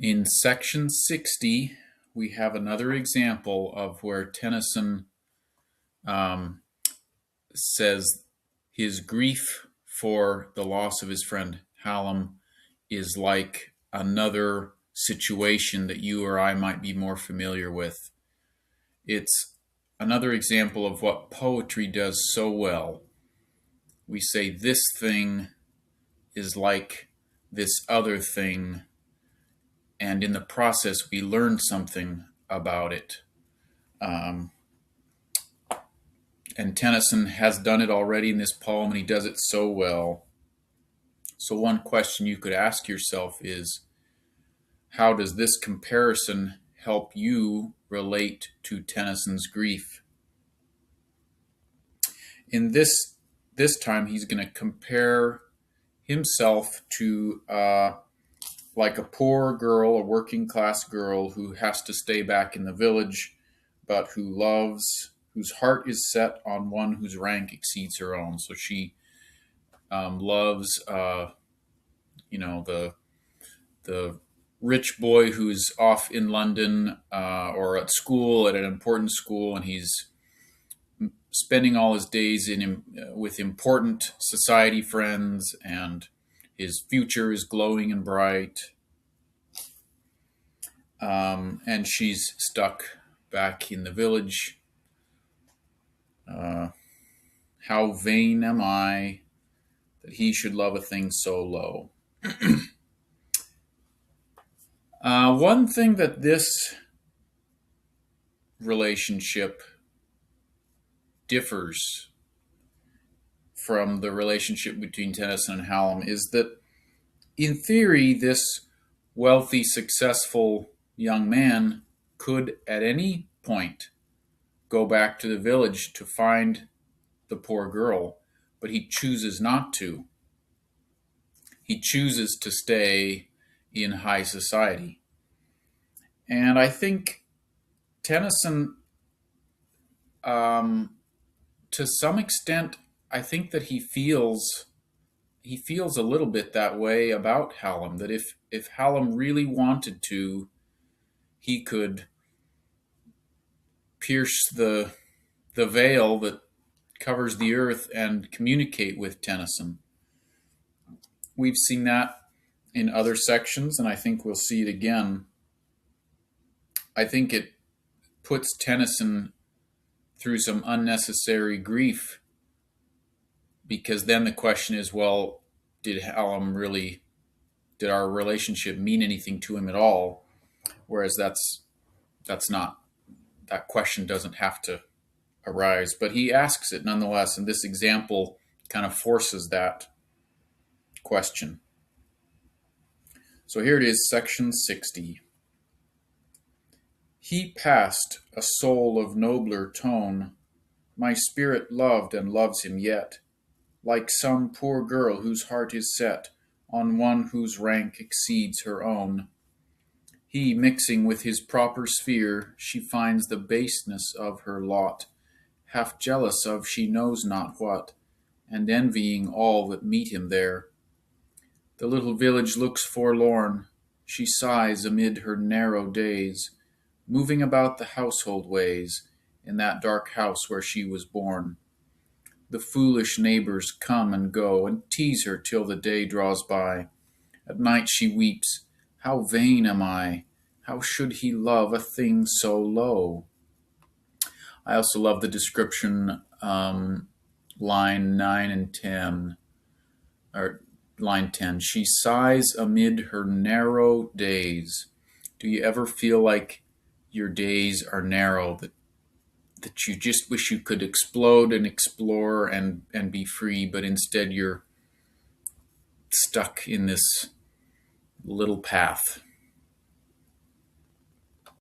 In section 60, we have another example of where Tennyson um, says his grief for the loss of his friend Hallam is like another situation that you or I might be more familiar with. It's another example of what poetry does so well. We say this thing is like this other thing, and in the process we learn something about it. Um, and Tennyson has done it already in this poem, and he does it so well. So one question you could ask yourself is, how does this comparison help you relate to Tennyson's grief? In this time, he's going to compare himself to like a poor girl, a working class girl who has to stay back in the village, but whose heart is set on one whose rank exceeds her own. So she loves, the rich boy who's off in London or at school, at an important school, and he's spending all his days with important society friends, and his future is glowing and bright. And she's stuck back in the village. How vain am I that he should love a thing so low. One thing that this relationship differs from the relationship between Tennyson and Hallam is that, in theory, this wealthy, successful young man could at any point go back to the village to find the poor girl, but he chooses not to. He chooses to stay in high society. And I think Tennyson, to some extent, I think that he feels a little bit that way about Hallam, that if Hallam really wanted to, he could pierce the veil that covers the earth and communicate with Tennyson. We've seen that in other sections, and I think we'll see it again. I think it puts Tennyson through some unnecessary grief, because then the question is, well, did our relationship mean anything to him at all? Whereas that's not, that question doesn't have to arise, but he asks it nonetheless, and this example kind of forces that question. So here it is, section 60. He passed, a soul of nobler tone. My spirit loved and loves him yet, like some poor girl whose heart is set on one whose rank exceeds her own. He, mixing with his proper sphere, she finds the baseness of her lot, half jealous of she knows not what, and envying all that meet him there. The little village looks forlorn. She sighs amid her narrow days, moving about the household ways in that dark house where she was born. The foolish neighbors come and go and tease her till the day draws by. At night she weeps, how vain am I? How should he love a thing so low? I also love the description, line 9 and 10, or line 10. She sighs amid her narrow days. Do you ever feel like your days are narrow, that you just wish you could explode and explore and be free, but instead you're stuck in this little path?